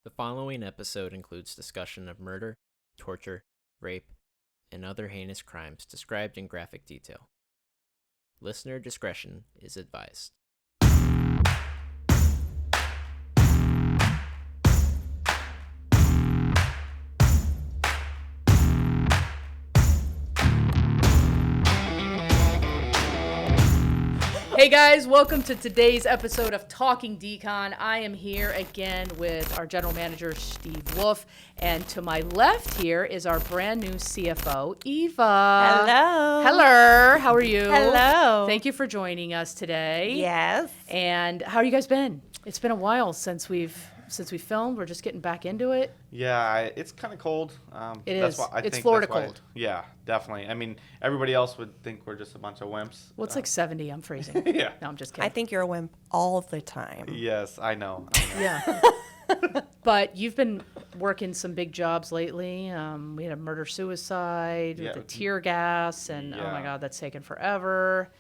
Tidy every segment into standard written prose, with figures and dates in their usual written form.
The following episode includes discussion of murder, torture, rape, and other heinous crimes described in graphic detail. Listener discretion is advised. Hey guys, welcome to today's episode of Talking Decon. I am here again with our general manager, Steve Wolf, and to my left here is our brand new CFO, Eva. Hello. Hello. How are you? Hello. Thank you for joining us today. Yes. And how have you guys been? It's been a while since we filmed. We're just getting back into it. Yeah, it's kind of cold. It that's is. Why, I It's think Florida that's why- cold. Yeah, definitely. I mean, everybody else would think we're just a bunch of wimps. Well, it's like 70. I'm freezing. Yeah. No, I'm just kidding. I think you're a wimp all the time. Yes, I know. Yeah. But you've been working some big jobs lately. We had a murder-suicide with the tear gas, and oh my Yeah. God, that's taken forever.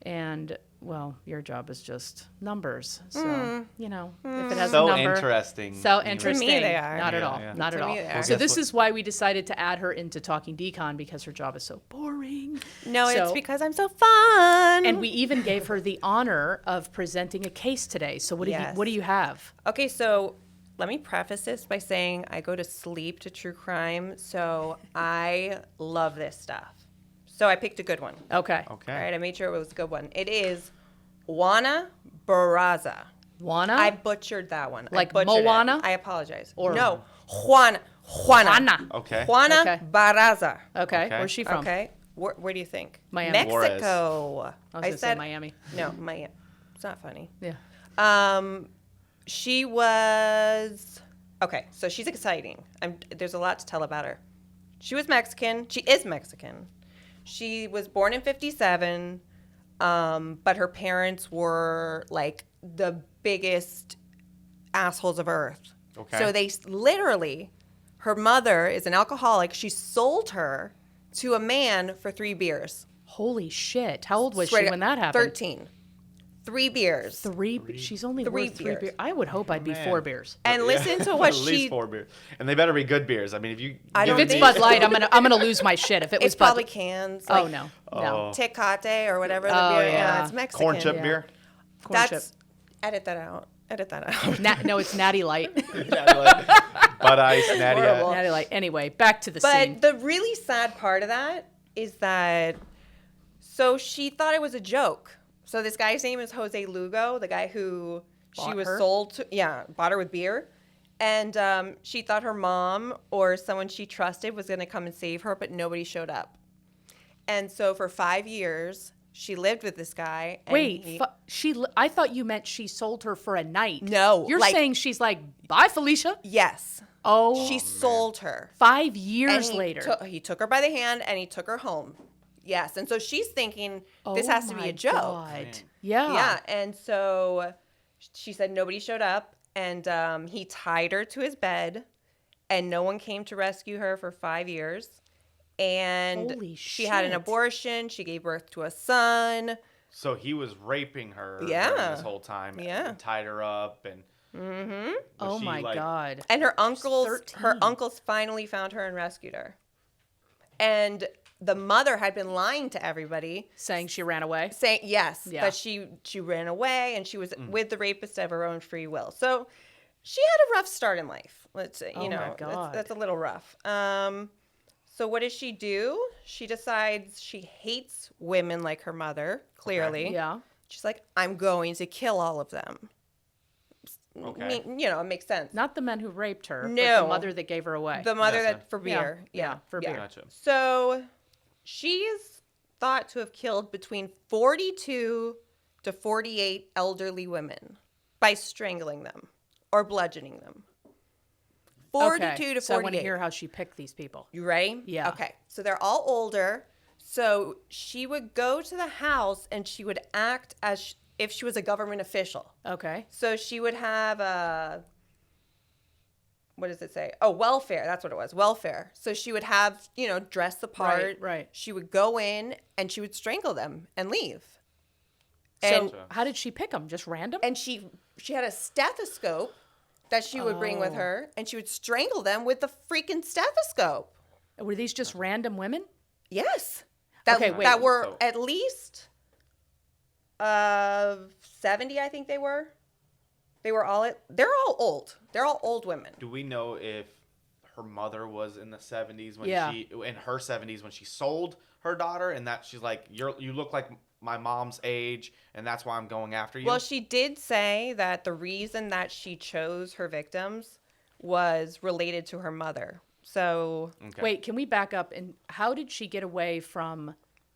And, well, your job is just numbers. So, you know, if it has So a number. interesting. So Anyway. interesting. To me, they are. Not at Yeah, all. yeah. Not To at all. me, they are. So guess this what- is why we decided to add her into Talking Decon, because her job is so boring. No, So- it's because I'm so fun. And we even gave her the honor of presenting a case today. So what Yes. do you have? Okay, so let me preface this by saying I go to sleep to true crime, so I love this stuff. So I picked a good one. Okay. Okay. All right, I made sure it was a good one. It is Juana Barraza. Juana? I butchered that one. Like I butchered Moana? it. I apologize. Or- No, Juana. Juana. Okay. Juana Okay. Barraza. Okay. Okay. Where's she from? Okay. Where do you think? Miami. Mexico. I was going to say Miami. No, Miami. It's not funny. Yeah. She was okay. So she's exciting. There's a lot to tell about her. She was Mexican. She is Mexican. She was born in '57, but her parents were like the biggest assholes of Earth. Okay. So they literally, her mother is an alcoholic. She sold her to a man for 3 beers. Holy shit. How old was Swear she to when God, that happened? 13. 3 beers. She's only Three worth 3 beers. beers. I would hope I'd be Man. 4 beers. And Yeah. listen to what At least 4 beers, and they better be good beers. I mean, if you I give don't If it's think- Bud Light, I'm gonna lose my shit. If it was It's probably Bud cans. Oh Like no. Oh. No. Tecate or whatever the Oh, beer. yeah. It's Mexican. corn chip Yeah. beer. Corn That's chip. edit that out. Edit that out. No, it's Natty Light. Bud Ice, Natty horrible. Ice. Natty Light. Anyway, back to the scene. But the really sad part of that is that so she thought it was a joke. So this guy's name is Jose Lugo, the guy who she Bought was her? sold to. Yeah, bought her with beer. And she thought her mom or someone she trusted was going to come and save her, but nobody showed up. And so for 5 years, she lived with this guy. And Wait, I thought you meant she sold her for a night. No, You're like- saying she's like, bye, Felicia. yes. Oh, She sold her. 5 And years later. he took her by the hand and he took her home. Yes. And so she's thinking, this has to be a joke. God. Yeah. Yeah. And so she said nobody showed up. And he tied her to his bed. And no one came to rescue her for 5 years. And Holy she had an shit. abortion. She gave birth to a son. So he was raping her Yeah. during this whole time. Yeah. And tied her up and. Mm-hmm. Oh my God. And her uncles, 13. finally found her and rescued her. And the mother had been lying to everybody, Saying she ran away. saying yes, Yeah. that she ran away and she was with the rapist of her own free will. So she had a rough start in life. Let's say, Oh you my know, God. that's a little rough. So what does she do? She decides she hates women like her mother. Clearly, Yeah. she's like, I'm going to kill all of them. Okay. You know, it makes sense. Not the men who raped her, but No. the mother that gave her away. The mother Gotcha. that for Yeah. beer. Yeah, for beer. Gotcha. So she is thought to have killed between 42 to 48 elderly women by strangling them or bludgeoning them. 42 Okay, to 48. So I want to hear how she picked these people. You ready? Yeah. Okay. So they're all older. So she would go to the house and she would act as if she was a government official. Okay. So she would have what does it say? Oh, welfare. That's what it was. Welfare. So she would have, dress the part. Right. She would go in and she would strangle them and leave. So And how did she pick them? Just random? and she had a stethoscope that she would bring with her, and she would strangle them with the freaking stethoscope. Were these just random women? Yes. Okay, wait. That were So- at least 70, I think they were. They're all old. They're all old women. Do we know if her mother was in the 70s when Yeah. in her 70s when she sold her daughter, and that she's like, you look like my mom's age, and that's why I'm going after you? Well, she did say that the reason that she chose her victims was related to her mother. So, Okay. Wait, can we back up? And how did she get away from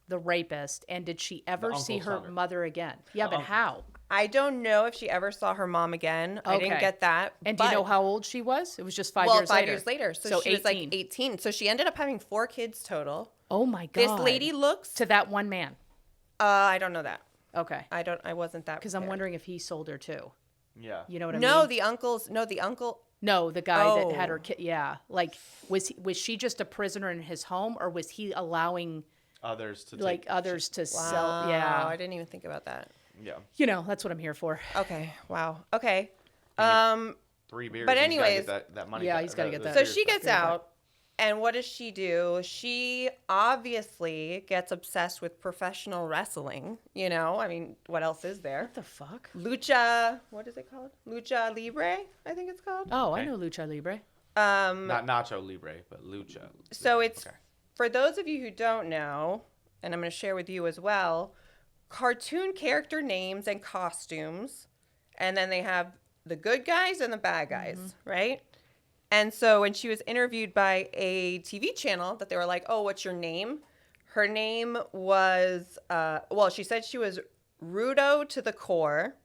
the rapist? And did she ever The see uncle's her daughter. mother again? Yeah, but how? I don't know if she ever saw her mom again. I didn't Okay. get that. And do you but- know how old she was? It was just 5 well, years 5 later. years later. So she was like 18. 18. So she ended up having 4 kids total. Oh my God. This lady looks. To that one man. I don't know that. Okay. I wasn't that. Because I'm prepared. wondering if he sold her too. Yeah. You know what I No, mean? the uncles. No, the uncle. No, the guy that had Oh. her kid. Yeah. Like, was she just a prisoner in his home, or was he allowing Others to like take, others to Wow, sell? Yeah. I didn't even think about that. Yeah. You know, that's what I'm here for. Okay. Wow. Okay. 3 beers. But and he's gotta anyways- get that money. Yeah, back, he's gotta get that. So beers she back. gets out, and what does she do? She obviously gets obsessed with professional wrestling. You know, I mean, what else is there? What the fuck? Lucha. What is it called? Lucha Libre, I think it's called. Oh, I Okay. know Lucha Libre. Not Nacho Libre, but Lucha. So it's Okay. for those of you who don't know, and I'm going to share with you as well, cartoon character names and costumes, and then they have the good guys and the bad guys, right? And so when she was interviewed by a TV channel, that they were like, "Oh, what's your name?" Her name was, she said she was rudo to the core,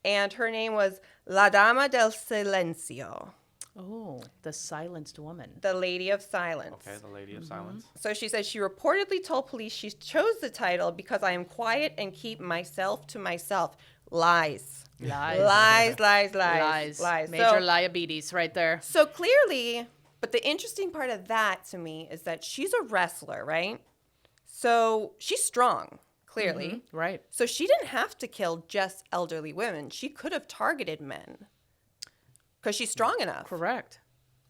and her name was La Dama del Silencio, Oh, the silenced woman. the Lady of Silence. Okay, the Lady of Silence. So she says she reportedly told police she chose the title because I am quiet and keep myself to myself. Lies. Lies. Lies, lies, lies, Lies. lies. Major liabilities right there. So clearly, but the interesting part of that to me is that she's a wrestler, right? So she's strong, clearly. Right. So she didn't have to kill just elderly women. She could have targeted men because she's strong enough. Correct.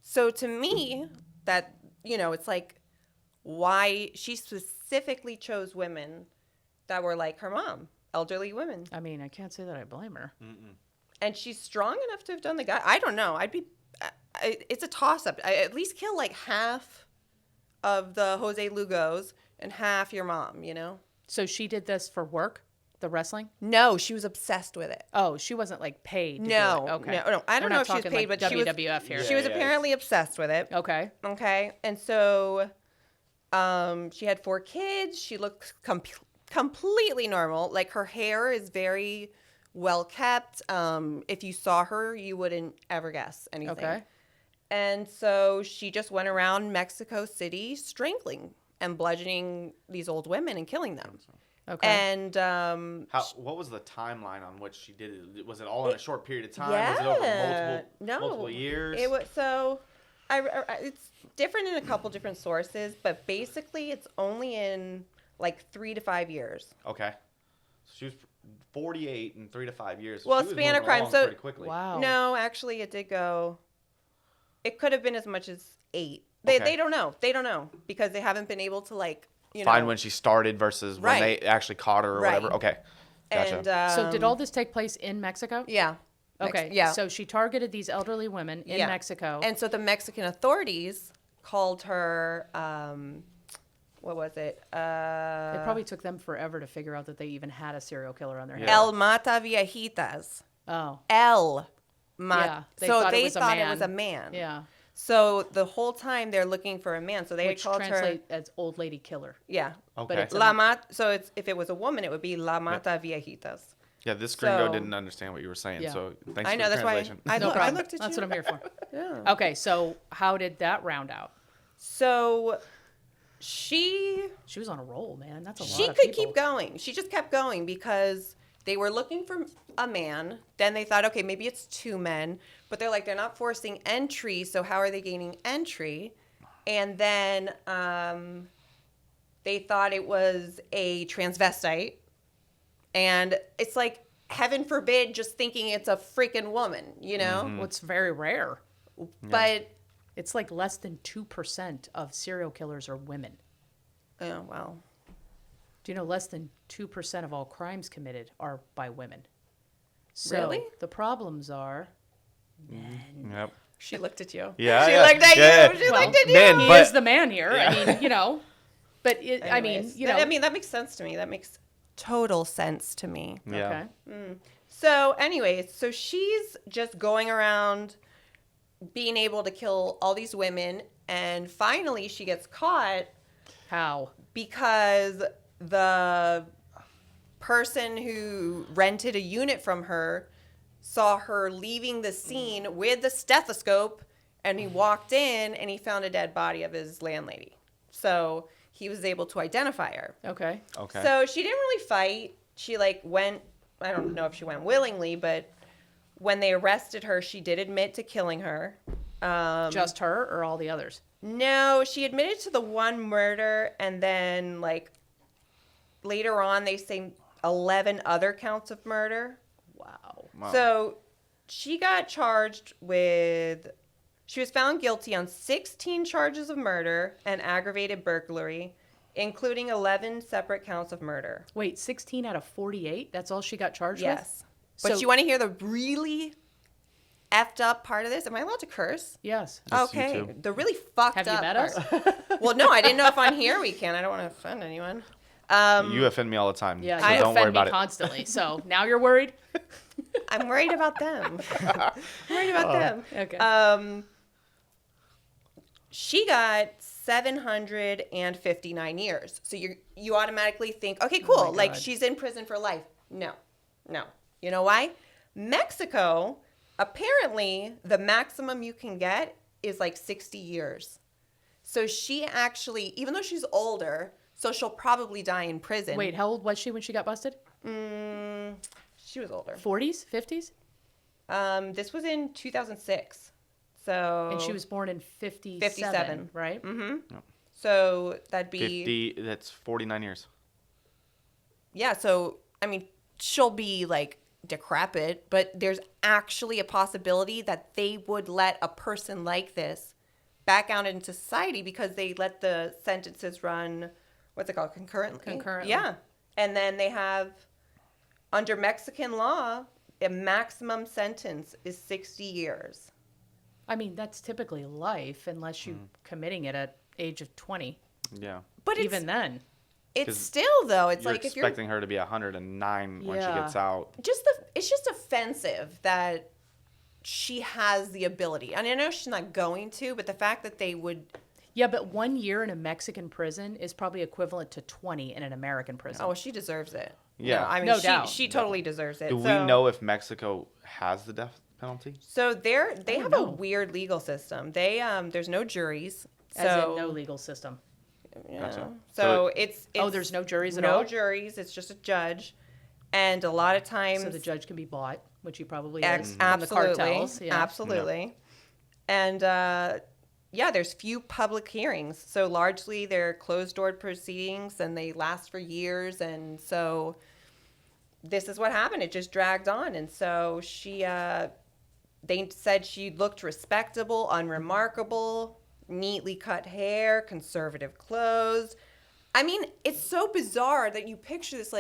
So to me, that, it's like why she specifically chose women that were like her mom, elderly women. I mean, I can't say that I blame her. And she's strong enough to have done the guy. I don't know. It's a toss up. I at least kill like half of the Jose Lugos and half your mom, So she did this for work, the wrestling? No, she was obsessed with it. Oh, she wasn't like paid. To No, do it. Okay. no. I don't We're know not if she was talking, paid, like, but she was WWF here. She was Yeah, apparently obsessed with it. Okay. Okay, and so she had 4 kids. She looked completely normal. Like her hair is very well kept. If you saw her, you wouldn't ever guess anything. Okay. And so she just went around Mexico City strangling and bludgeoning these old women and killing them. Okay. And What was the timeline on which she did it? Was it all in a short period of time? yeah, Was it over multiple years? It was so. It's different in a couple different sources, but basically it's only in like 3 to 5 years. Okay. So she was 48 in 3 to 5 years. So Well, she was span of moving crime, along so- pretty quickly. Wow. No, actually, it did go. It could have been as much as 8. They Okay. don't know. They don't know because they haven't been able to Find when she started versus when Right. they actually caught her or Right. whatever. Okay. Gotcha. And So did all this take place in Mexico? yeah. Okay. Yeah. So she targeted these elderly women in Yeah. Mexico. And so the Mexican authorities called her. What was it? It probably took them forever to figure out that they even had a serial killer on their hands. Yeah. El Mata Viejitas. Oh. El Mata. Yeah, they So thought it they was a thought it man. was a man. Yeah. So the whole time they're looking for a man. So they Which called her. translate as old lady killer. Yeah. Okay. it's La Mata. So if it was a woman, it would be La Mata Viejitas. Yeah, this gringo So- didn't understand what you were saying, Yeah. so thanks I for know the that's why translation. I, No look, I problem. looked at That's you. what I'm here for. Yeah. Okay, so how did that round out? So she She was on a roll, man. That's a lot she of could people. keep going. She just kept going because they were looking for a man. Then they thought, okay, maybe it's 2 men, but they're not forcing entry. So how are they gaining entry? And then they thought it was a transvestite, and it's like heaven forbid, just thinking it's a freaking woman, you know? Well, it's very rare. But, It's like less than 2% of serial killers are women. oh, well. Do you know less than 2% of all crimes committed are by women? So Really? the problems are Yep. She looked at you. Yeah, She yeah, looked at yeah. you. She Well, looked at you. Man, he but- is the man here. I mean, you know. But I mean, Anyways, you know. I mean, that makes sense to me. That makes total sense to me. Yeah. Okay. So, anyways, so she's just going around being able to kill all these women, and finally she gets caught How? because the person who rented a unit from her saw her leaving the scene with the stethoscope, and he walked in and he found a dead body of his landlady. So he was able to identify her. Okay. Okay. So she didn't really fight. She went, I don't know if she went willingly, but when they arrested her, she did admit to killing her. Just her or all the others? No, she admitted to the one murder, and then later on they say 11 other counts of murder. Wow. Wow. So she got charged with, she was found guilty on 16 charges of murder and aggravated burglary, including 11 separate counts of murder. Wait, 16 out of 48? That's all she got charged with? Yes. But So- you want to hear the really effed up part of this? Am I allowed to curse? Yes. Yes, you Okay. too. The really fucked Have you up met part. us? Well, no, I didn't know if on here we can. I don't want to offend anyone. You offend me all the time. Yeah, so you don't worry offend me about it. constantly. So now you're worried? I'm worried about them. I'm worried about them. Okay. She got 759 years. So you automatically think, okay, cool. my Like God. she's in prison for life. No. You know why? Mexico, apparently the maximum you can get is 60 years. So she actually, even though she's older, so she'll probably die in prison. Wait, how old was she when she got busted? She was older. 40s? 50s? This was in 2006. So And she was born in 57, 57. right? So that'd be 50, that's 49 years. yeah. So I mean, she'll be decrepit, but there's actually a possibility that they would let a person like this back out into society because they let the sentences run. What's it called? Concurrently. Concurrently. Yeah, and then they have under Mexican law a maximum sentence is 60 years. I mean, that's typically life unless you're committing it at age of 20. Yeah. But Even then. it's 'Cause still though. It's You're if you're expecting her to be 109 when she Yeah. gets out. it's just offensive that she has the ability. And I know she's not going to, but the fact that they would. Yeah, but 1 year in a Mexican prison is probably equivalent to 20 in an American prison. Oh, she deserves it. Yeah. No, I mean, No doubt. she totally deserves it. Do we So- know if Mexico has the death penalty? So they don't have know. a weird legal system. They there's no juries. So As in no legal system. yeah. Gotcha. So So it's Oh, there's no juries at no all? juries. It's just a judge, and a lot of times So the judge can be bought, which he probably Ex- is from the absolutely, cartels. Yeah. absolutely. And yeah, there's few public hearings. So largely they're closed-door proceedings, and they last for years. And so this is what happened. It just dragged on. And so she, they said she looked respectable, unremarkable, neatly cut hair, conservative clothes. I mean, it's so bizarre that you picture this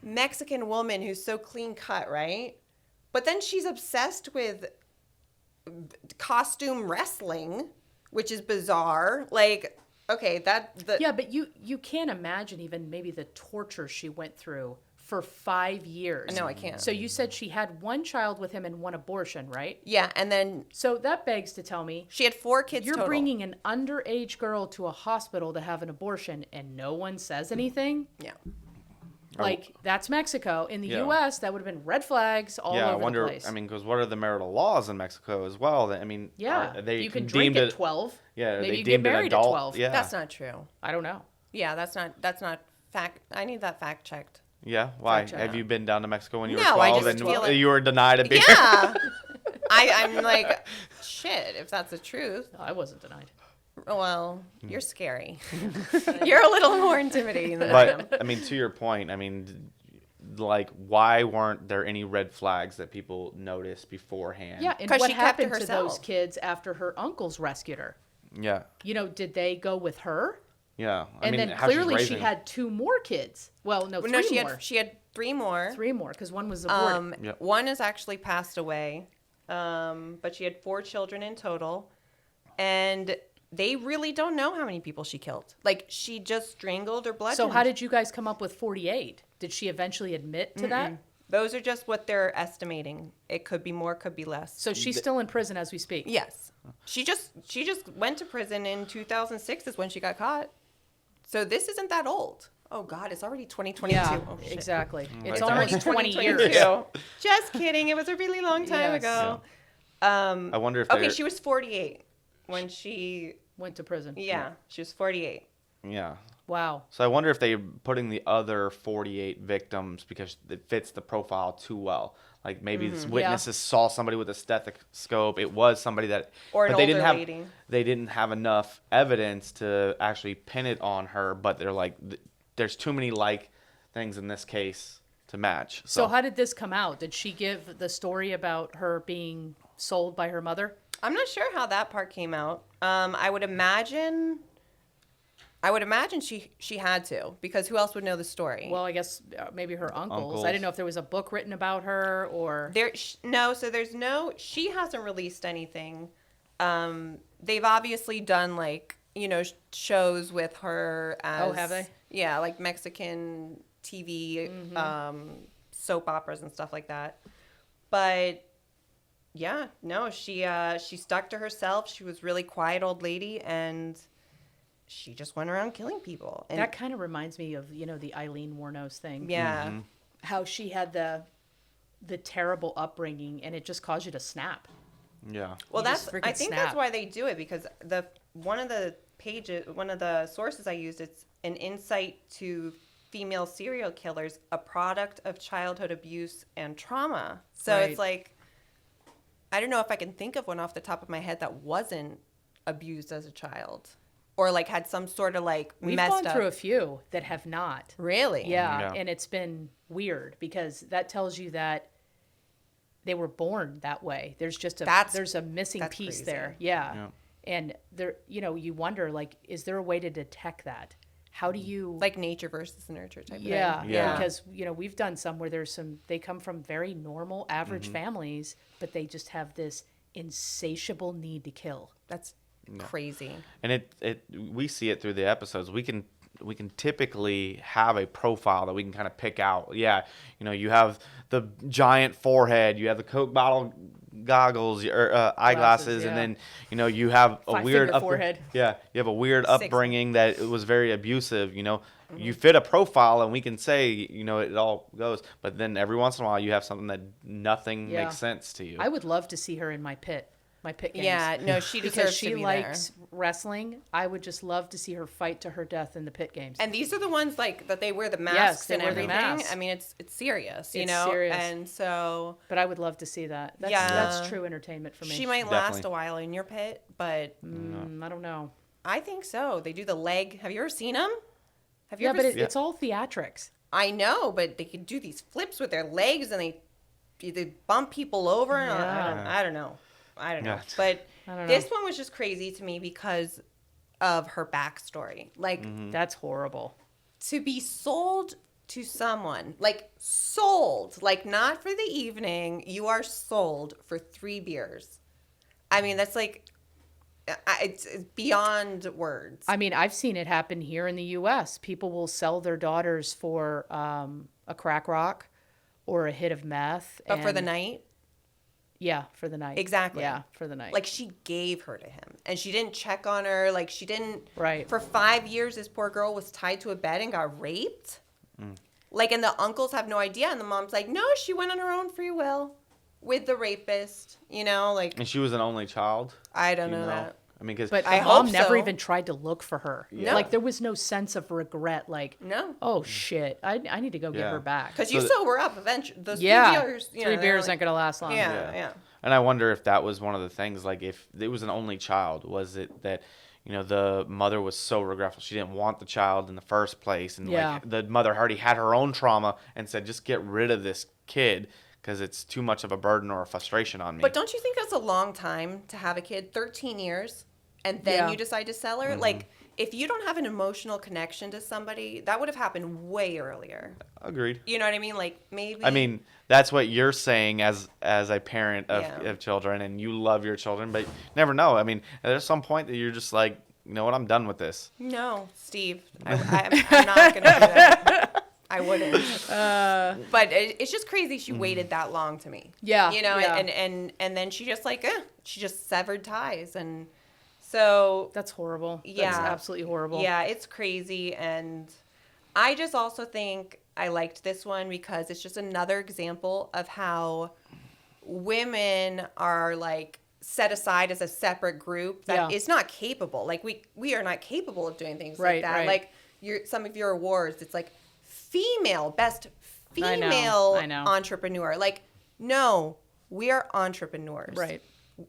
Mexican woman who's so clean cut, right? But then she's obsessed with costume wrestling, which is bizarre. Okay, Yeah, but you can't imagine even maybe the torture she went through for 5 years. No, I can't. So you said she had one child with him and one abortion, right? Yeah, and then So that begs to tell me she had 4 kids you're total. bringing an underage girl to a hospital to have an abortion and no one says anything? Yeah. That's Mexico. In the Yeah. U.S., that would have been red flags all Yeah, I over wonder. the place. I mean, because what are the marital laws in Mexico as well? I mean, yeah, are they you can deemed drink at it- 12. Yeah, maybe they you get deemed it married adult. at 12. Yeah, That's not true. I don't know. Yeah, that's not fact. I need that fact checked. Yeah, why? Fact check. Have you been down to Mexico when you were No, I 12 just and feel like- you were denied a beer? Yeah. I'm like, shit, if that's the truth. I wasn't denied. Well, you're scary. You're a little more intimidating than I am. But I mean, to your point, I mean, like, why weren't there any red flags that people noticed beforehand? Yeah, and 'Cause what she kept to happened to those herself. kids after her uncles rescued her? Yeah. You know, did they go with her? Yeah. And then how she's clearly she raising- had 2 more kids. Well, no, 3 No, more. she had 3 more. 3 more, because one was aborted. Yep. One has actually passed away, but she had 4 children in total, and they really don't know how many people she killed. Like, she just strangled or bludgeoned. So how did you guys come up with 48? Did she eventually admit to that? Those are just what they're estimating. It could be more, could be less. So she's still in prison as we speak. Yes, she just went to prison in 2006 is when she got caught. So this isn't that old. Oh God, it's already 2022. Yeah, Oh, shit. exactly. It's It's almost already 20 years. 2022. Just kidding. It was a really long time Yes. ago. I wonder if Okay, they're- she was 48 when she. Went to prison. Yeah, she was 48. Yeah. Wow. So I wonder if they're putting the other 48 victims because it fits the profile too well. Like maybe Mm-hmm. these witnesses saw somebody with a stethoscope. It was somebody that, Or an but they didn't older have, lady. they didn't have enough evidence to actually pin it on her. But they're like, there's too many like things in this case to match. So how did this come out? Did she give the story about her being sold by her mother? I'm not sure how that part came out. I would imagine she had to, because who else would know the story? Well, I guess maybe her uncles. Uncles. I didn't know if there was a book written about her or. She hasn't released anything. They've obviously done shows with her as. Oh, have they? Yeah, like Mexican TV, soap operas and stuff like that. But yeah, no, she stuck to herself. She was really quiet old lady, and she just went around killing people. And That kind of reminds me of, the Eileen Wuornos thing. yeah. How she had the terrible upbringing and it just caused you to snap. Yeah. Well, You just I freaking think snap. that's why they do it, because one of the sources I used, it's an insight to female serial killers, a product of childhood abuse and trauma. So Right. it's like, I don't know if I can think of one off the top of my head that wasn't abused as a child, or had some sort of We've messed gone up. through a few that have not. Really? Yeah, Yeah. and it's been weird because that tells you that they were born that way. There's just there's a missing that's piece crazy. there. Yeah. Yeah. And there, you wonder, is there a way to detect that? How do you Like nature versus nurture type of yeah, thing. Yeah. because we've done some where they come from very normal, average families, but they just have this insatiable need to kill. That's crazy. And we see it through the episodes. We can typically have a profile that we can kind of pick out. Yeah, you have the giant forehead, you have the Coke bottle goggles or eyeglasses, yeah. and then you have a weird Five-finger forehead. Yeah, you have a weird 6. upbringing that it was very abusive. You fit a profile, and we can say it all goes. But then every once in a while, you have something that nothing Yeah. makes sense to you. I would love to see her in my pit games. Yeah, no, she Because deserves she to be likes wrestling. I would just love to see her fight to her death in the pit games. And these are the ones that they wear the masks they and wear the everything. masks. I mean, it's serious, It's serious. And so But I would love to see that. That's, Yeah. that's true entertainment for me. she might Definitely. last a while in your pit, but I don't know. I think so. They do the leg. Have you ever seen them? Have you Yeah, ever? but seen it's all theatrics. I know, but they can do these flips with their legs, and they bump people over. And Yeah. I don't know. Yeah. But I don't this know. one was just crazy to me because of her backstory. That's horrible. To be sold to someone, sold, not for the evening, you are sold for 3 beers. I mean, that's it's beyond words. I mean, I've seen it happen here in the U.S. People will sell their daughters for a crack rock or a hit of meth. But for the and- night, Yeah, for the night. Exactly. Yeah, for the night. she gave her to him, and she didn't check on her. She didn't. Right. For 5 years, this poor girl was tied to a bed and got raped. And the uncles have no idea, and the mom's like, no, she went on her own free will with the rapist. And she was an only child. I don't You know that. I mean, because But the I mom hope never so. even tried to look for her. No. There was no sense of regret. No. Oh shit, I need to go get Yeah. her back. Because you So still were up eventually. Those Yeah, 3 beers. 3 beers aren't gonna last long. Yeah. And I wonder if that was one of the things, if it was an only child, was it that, you know, the mother was so regretful. She didn't want the child in the first place. And Yeah. like the mother already had her own trauma and said, just get rid of this kid because it's too much of a burden or a frustration on me. But don't you think that's a long time to have a kid? 13 years, and then Yeah. you decide to sell her? Like, if you don't have an emotional connection to somebody, that would have happened way earlier. Agreed. You know what I mean? Like, maybe. I mean, that's what you're saying as a parent of, Yeah. of children, and you love your children, but you never know. I mean, there's some point that you're just like, you know what, I'm done with this. No, Steve. I'm not going to do that. I wouldn't. But it's just crazy she waited that long to me. Yeah, You know, yeah. and then she just like, she just severed ties. And so, That's horrible. Yeah. That's absolutely horrible. yeah, it's crazy. And I just also think I liked this one because it's just another example of how women are like set aside as a separate group that Yeah. is not capable. Like we are not capable of doing things Right, like that. right. Like some of your awards, it's like best I know, female I know. entrepreneur. Like, no, we are entrepreneurs. Right.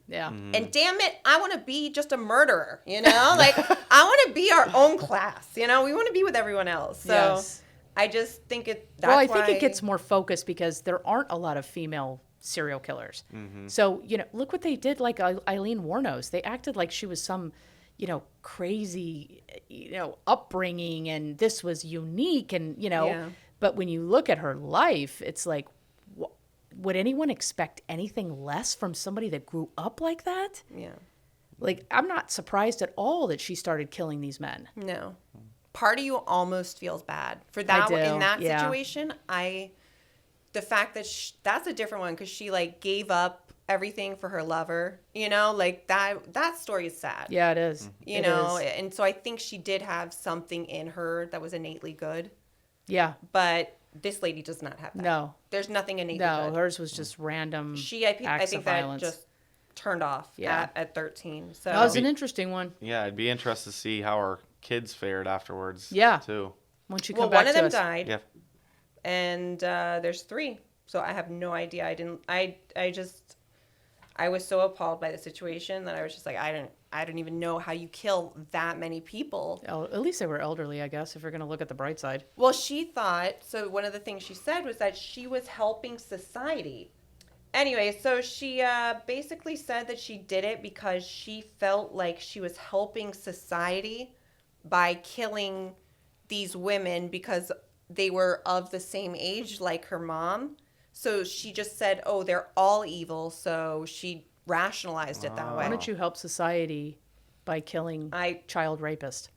Yeah. And damn it, I want to be just a murderer, you know? Like, I want to be our own class, you know? We want to be with everyone else. So Yes. I just think that's Well, I think why- it gets more focused because there aren't a lot of female serial killers. So, you know, look what they did like Eileen Wuornos. They acted like she was some, you know, crazy, you know, upbringing and this was unique and, you know, Yeah. but when you look at her life, it's like, would anyone expect anything less from somebody that grew up like that? Yeah. Like, I'm not surprised at all that she started killing these men. No. Part of you almost feels bad for that do, in that yeah. situation. The fact that that's a different one because she like gave up everything for her lover, you know, like that story is sad. Yeah, it is. You It know, is. and so I think she did have something in her that was innately good, Yeah. but this lady does not have that. No. There's nothing innately No, good. hers was just random I acts think of that violence. just turned off Yeah. at 13. So That was an interesting one. Yeah, I'd be interested to see how her kids fared afterwards. Yeah. Too. Once you well, come back one of to them us. died. Yeah. And there's 3, so I have no idea. I was so appalled by the situation that I was just like, I don't even know how you kill that many people. At least they were elderly, I guess, if you're going to look at the bright side. Well, she thought, so one of the things she said was that she was helping society. Anyway, so she basically said that she did it because she felt like she was helping society by killing these women because they were of the same age like her mom. So she just said, oh, they're all evil. So she rationalized it that way. Why don't you help society by killing child rapist?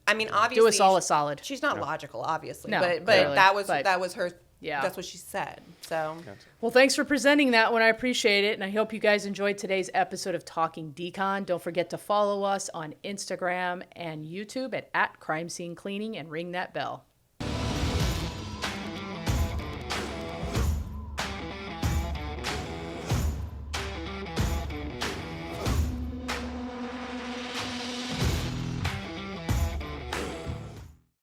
I mean, obviously, Do us all a solid. She's not logical, obviously, No, but clearly, that was but- her. Yeah. That's what she said. So Well, thanks for presenting that one. I appreciate it. And I hope you guys enjoyed today's episode of Talking Decon. Don't forget to follow us on Instagram and YouTube at Crime Scene Cleaning and ring that bell.